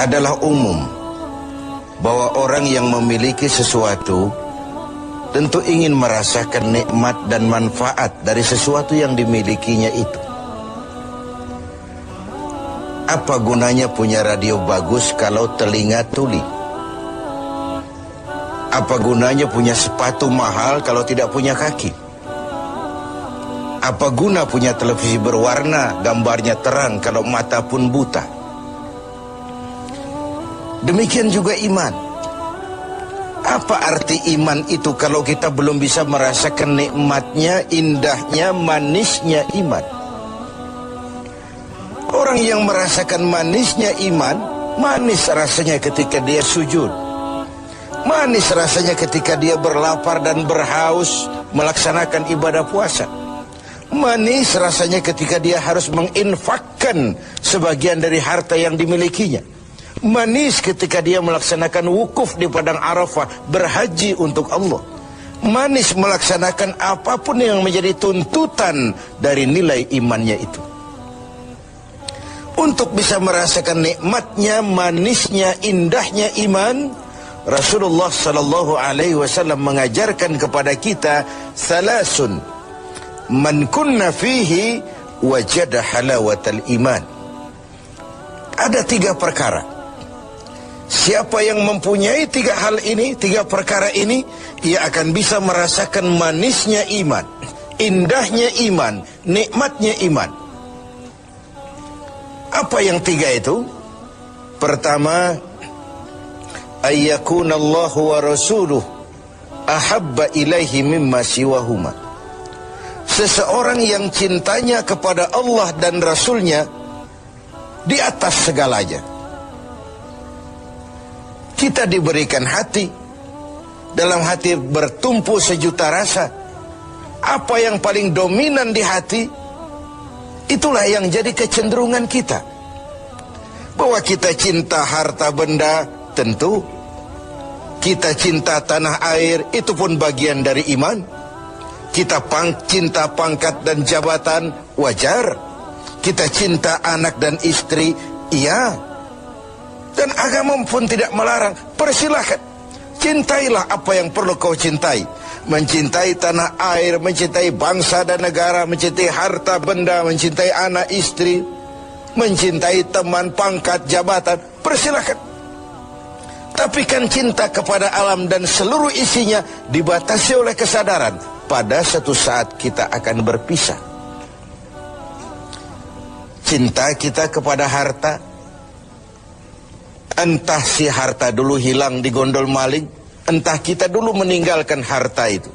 adalah umum bahwa orang yang memiliki sesuatu tentu ingin merasakan nikmat dan manfaat dari sesuatu yang dimilikinya itu. Apa gunanya punya radio bagus kalau telinga tuli? Apa gunanya punya sepatu mahal kalau tidak punya kaki? Apa guna punya televisi berwarna, gambarnya terang kalau mata pun buta? Demikian juga iman. Apa arti iman itu kalau kita belum bisa merasakan nikmatnya, indahnya, manisnya iman? Orang yang merasakan manisnya iman, manis rasanya ketika dia sujud, manis rasanya ketika dia berlapar dan berhaus melaksanakan ibadah puasa, manis rasanya ketika dia harus menginfakkan sebagian dari harta yang dimilikinya, manis ketika dia melaksanakan wukuf di padang Arafah, berhaji untuk Allah, manis melaksanakan apapun yang menjadi tuntutan dari nilai imannya itu. Untuk bisa merasakan nikmatnya, manisnya, indahnya iman, Rasulullah sallallahu alaihi wasallam mengajarkan kepada kita salasun man kunna fihi wajada halawatal iman. Ada 3 perkara. Siapa yang mempunyai 3 hal ini, 3 perkara ini, ia akan bisa merasakan manisnya iman, indahnya iman, nikmatnya iman. Apa yang 3 itu? Pertama, ayyakunallahu wa rasuluh ahabba ilaihi mimma siwahuma. Seseorang yang cintanya kepada Allah dan Rasulnya di atas segalanya. Kita diberikan hati, dalam hati bertumpu sejuta rasa. Apa yang paling dominan di hati, itulah yang jadi kecenderungan kita. Bahwa kita cinta harta benda, tentu. Kita cinta tanah air, itu pun bagian dari iman. Kita cinta pangkat dan jabatan, wajar. Kita cinta anak dan istri, iya. Dan agama pun tidak melarang, persilahkan. Cintailah apa yang perlu kau cintai. Mencintai tanah air, mencintai bangsa dan negara, mencintai harta benda, mencintai anak istri, mencintai teman, pangkat, jabatan, persilahkan. Tapi kan cinta kepada alam dan seluruh isinya dibatasi oleh kesadaran pada satu saat kita akan berpisah. Cinta kita kepada harta, entah si harta dulu hilang di gondol maling, entah kita dulu meninggalkan harta itu.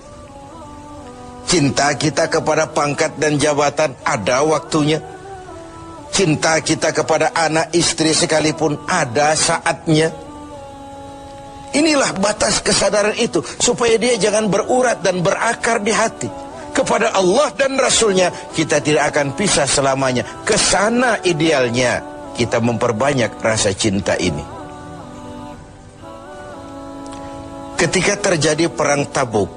Cinta kita kepada pangkat dan jabatan ada waktunya. Cinta kita kepada anak istri sekalipun ada saatnya. Inilah batas kesadaran itu, supaya dia jangan berurat dan berakar di hati. Kepada Allah dan Rasulnya kita tidak akan pisah selamanya. Kesana idealnya kita memperbanyak rasa cinta ini. Ketika terjadi perang Tabuk,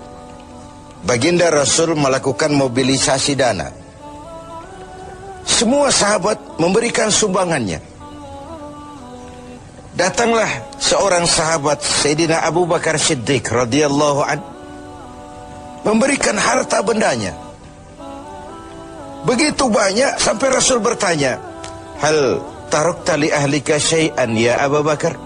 baginda Rasul melakukan mobilisasi dana. Semua sahabat memberikan sumbangannya. Datanglah seorang sahabat, Sayyidina Abu Bakar Siddiq radhiyallahu an, memberikan harta bendanya. Begitu banyak sampai Rasul bertanya, "Hal tarakta li ahlika syai'an ya Abu Bakar?"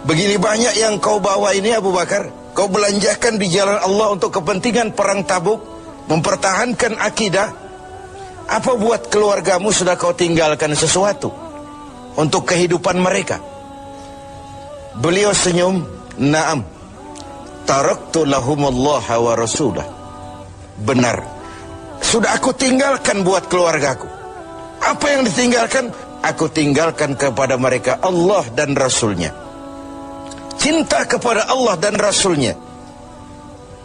Begini banyak yang kau bawa ini Abu Bakar, kau belanjakan di jalan Allah untuk kepentingan perang Tabuk, mempertahankan akidah. Apa buat keluargamu sudah kau tinggalkan sesuatu untuk kehidupan mereka? Beliau senyum, "Na'am, taraktu lahumullaha wa rasulah." Benar, sudah aku tinggalkan buat keluargaku. Apa yang ditinggalkan? Aku tinggalkan kepada mereka Allah dan Rasulnya. Cinta kepada Allah dan Rasulnya,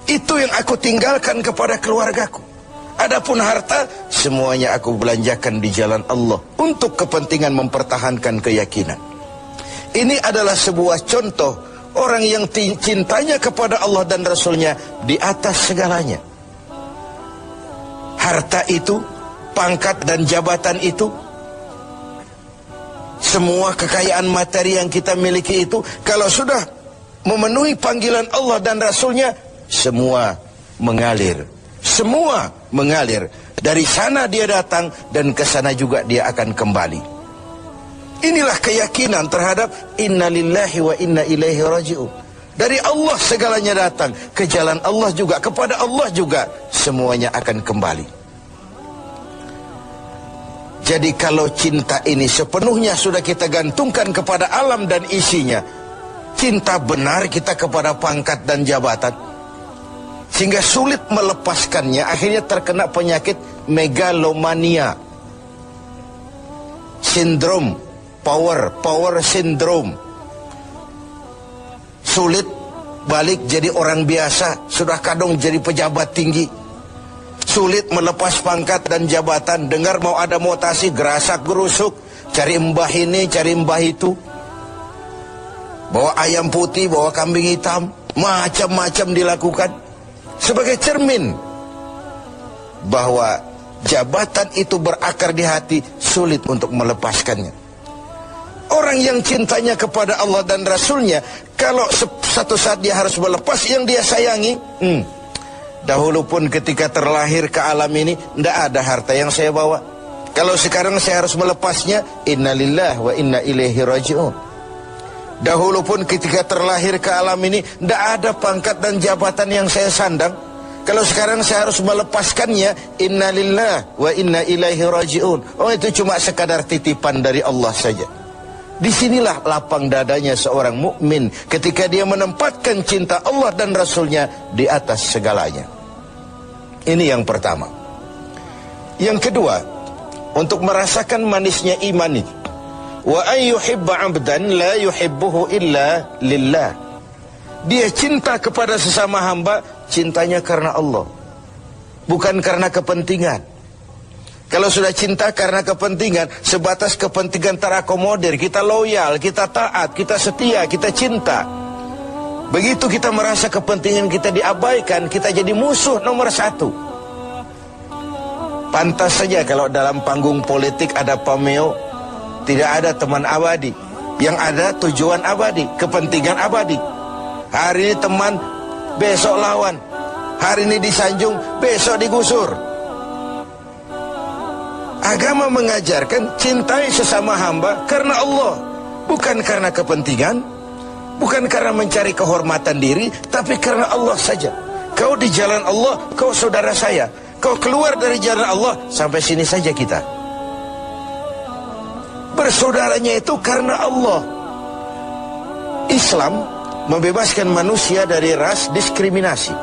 itu yang aku tinggalkan kepada keluargaku. Adapun harta, semuanya aku belanjakan di jalan Allah untuk kepentingan mempertahankan keyakinan. Ini adalah sebuah contoh orang yang cintanya kepada Allah dan Rasulnya di atas segalanya. Harta itu, pangkat dan jabatan itu, semua kekayaan materi yang kita miliki itu, kalau sudah memenuhi panggilan Allah dan Rasulnya, semua mengalir. Semua mengalir. Dari sana dia datang dan ke sana juga dia akan kembali. Inilah keyakinan terhadap inna lillahi wa inna ilaihi raji'un. Dari Allah segalanya datang, ke jalan Allah juga, kepada Allah juga semuanya akan kembali. Jadi kalau cinta ini sepenuhnya sudah kita gantungkan kepada alam dan isinya, cinta benar kita kepada pangkat dan jabatan, sehingga sulit melepaskannya, akhirnya terkena penyakit megalomania, sindrom, power syndrome. Sulit balik jadi orang biasa, sudah kadung jadi pejabat tinggi. Sulit melepas pangkat dan jabatan, dengar mau ada mutasi, gerasak gerusuk, cari mbah ini, cari mbah itu. Bawa ayam putih, bawa kambing hitam, macam-macam dilakukan. Sebagai cermin bahwa jabatan itu berakar di hati, sulit untuk melepaskannya. Orang yang cintanya kepada Allah dan Rasulnya, kalau satu saat dia harus melepas yang dia sayangi, dahulu pun ketika terlahir ke alam ini, tidak ada harta yang saya bawa. Kalau sekarang saya harus melepasnya, innalillah wa inna ilaihi raji'un. Dahulu pun ketika terlahir ke alam ini, tidak ada pangkat dan jabatan yang saya sandang. Kalau sekarang saya harus melepaskannya, innalillah wa inna ilaihi raji'un. Oh, itu cuma sekadar titipan dari Allah saja. Disinilah lapang dadanya seorang mukmin ketika dia menempatkan cinta Allah dan Rasulnya di atas segalanya. Ini yang pertama. Yang kedua, untuk merasakan manisnya iman itu, wa ayyuhibba 'abdan la yuhibbuhu illa lillah. Dia cinta kepada sesama hamba, cintanya karena Allah, bukan karena kepentingan. Kalau sudah cinta karena kepentingan, sebatas kepentingan terakomodir, kita loyal, kita taat, kita setia, kita cinta. Begitu kita merasa kepentingan kita diabaikan, kita jadi musuh nomor satu. Pantas saja kalau dalam panggung politik ada pameo, tidak ada teman abadi. Yang ada tujuan abadi, kepentingan abadi. Hari ini teman, besok lawan. Hari ini disanjung, besok digusur. Agama mengajarkan cintai sesama hamba karena Allah, bukan karena kepentingan, bukan karena mencari kehormatan diri, tapi karena Allah saja. Kau di jalan Allah, kau saudara saya. Kau keluar dari jalan Allah, sampai sini saja kita. Bersaudaranya itu karena Allah. Islam membebaskan manusia dari ras, diskriminasi,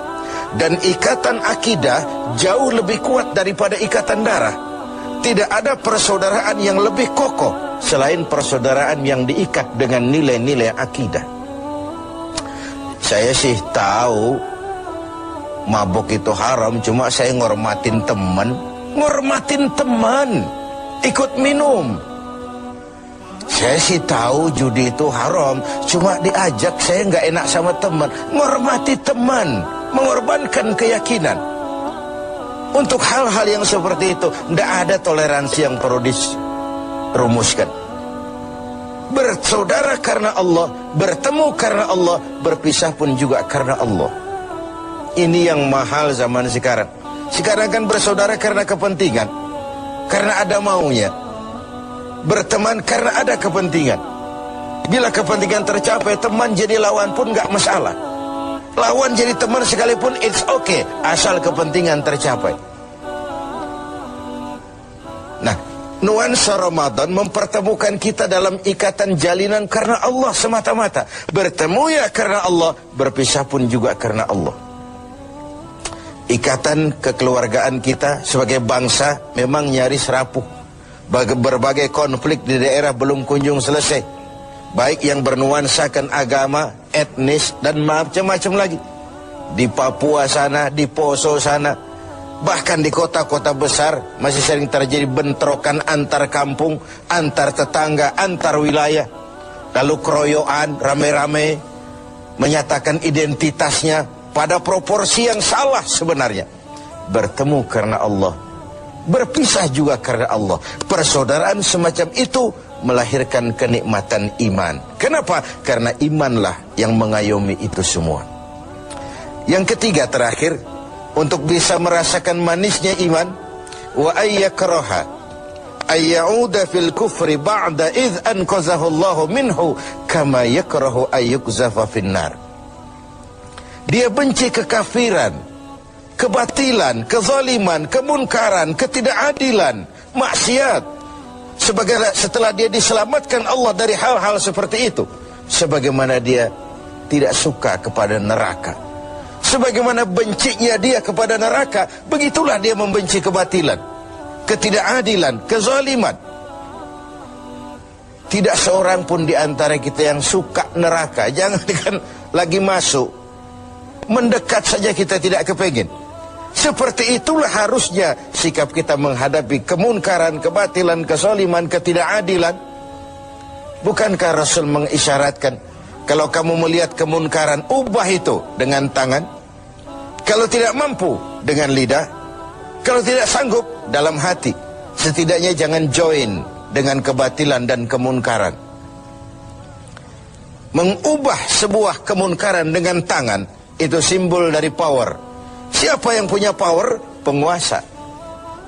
dan ikatan akidah jauh lebih kuat daripada ikatan darah. Tidak ada persaudaraan yang lebih kokoh selain persaudaraan yang diikat dengan nilai-nilai akidah. Saya sih tahu mabuk itu haram, cuma saya ngormatin teman. Ngormatin teman, ikut minum. Saya sih tahu judi itu haram, cuma diajak saya nggak enak sama teman. Ngormati teman, mengorbankan keyakinan. Untuk hal-hal yang seperti itu, tidak ada toleransi yang perlu dirumuskan. Bersaudara karena Allah, bertemu karena Allah, berpisah pun juga karena Allah. Ini yang mahal zaman sekarang. Sekarang kan bersaudara karena kepentingan, karena ada maunya. Berteman karena ada kepentingan. Bila kepentingan tercapai, teman jadi lawan pun nggak masalah. Lawan jadi teman sekalipun it's okay, asal kepentingan tercapai. Nah, nuansa Ramadan mempertemukan kita dalam ikatan jalinan karena Allah semata-mata. Bertemu ya karena Allah, berpisah pun juga karena Allah. Ikatan kekeluargaan kita sebagai bangsa memang nyaris rapuh. Berbagai konflik di daerah belum kunjung selesai, baik yang bernuansakan agama, etnis, dan macam-macam lagi. Di Papua sana, di Poso sana, bahkan di kota-kota besar masih sering terjadi bentrokan antar kampung, antar tetangga, antar wilayah. Lalu keroyokan, rame-rame menyatakan identitasnya pada proporsi yang salah sebenarnya. Bertemu karena Allah, berpisah juga karena Allah. Persaudaraan semacam itu melahirkan kenikmatan iman. Kenapa? Karena imanlah yang mengayomi itu semua. Yang ketiga terakhir, untuk bisa merasakan manisnya iman, wa ayyakraha ayyauda fil kufri ba'da idh anqazahu Allahu minhu kama yakrahu ayyukzafa finnar. Dia benci kekafiran, kebatilan, kezaliman, kemunkaran, ketidakadilan, maksiat. Setelah dia diselamatkan Allah dari hal-hal seperti itu, sebagaimana dia tidak suka kepada neraka, sebagaimana bencinya dia kepada neraka, begitulah dia membenci kebatilan, ketidakadilan, kezaliman. Tidak seorang pun di antara kita yang suka neraka. Jangan lagi masuk, mendekat saja kita tidak kepengin. Seperti itulah harusnya sikap kita menghadapi kemunkaran, kebatilan, kezaliman, ketidakadilan. Bukankah Rasul mengisyaratkan, kalau kamu melihat kemunkaran, ubah itu dengan tangan. Kalau tidak mampu, dengan lidah. Kalau tidak sanggup, dalam hati. Setidaknya jangan join dengan kebatilan dan kemunkaran. Mengubah sebuah kemunkaran dengan tangan, itu simbol dari power. Siapa yang punya power? Penguasa.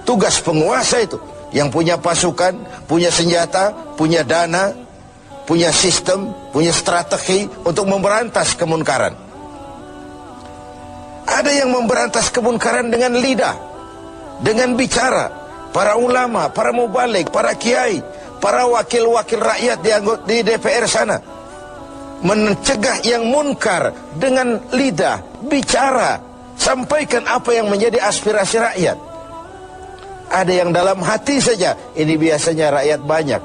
Tugas penguasa itu, yang punya pasukan, punya senjata, punya dana, punya sistem, punya strategi untuk memberantas kemunkaran. Ada yang memberantas kemunkaran dengan lidah, dengan bicara. Para ulama, para mubalik, para kiai, para wakil-wakil rakyat di DPR sana mencegah yang munkar dengan lidah, bicara, sampaikan apa yang menjadi aspirasi rakyat. Ada yang dalam hati saja, ini biasanya rakyat banyak,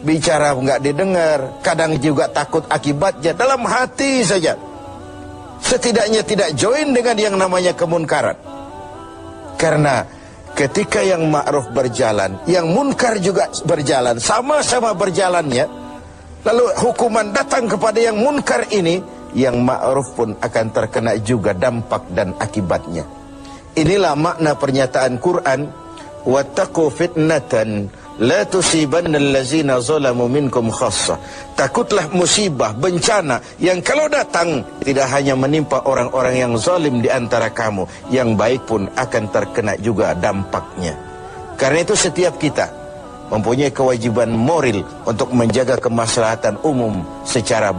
bicara nggak didengar, kadang juga takut akibatnya, dalam hati saja. Setidaknya tidak join dengan yang namanya kemunkaran. Karena ketika yang ma'ruf berjalan, yang munkar juga berjalan, sama-sama berjalannya, lalu hukuman datang kepada yang munkar ini, yang ma'ruf pun akan terkena juga dampak dan akibatnya. Inilah makna pernyataan Quran, wattaqu fitnatan la tusibanna allazina zalamu minkum khassah. Takutlah musibah, bencana yang kalau datang tidak hanya menimpa orang-orang yang zalim di antara kamu, yang baik pun akan terkena juga dampaknya. Karena itu setiap kita mempunyai kewajiban moral untuk menjaga kemaslahatan umum secara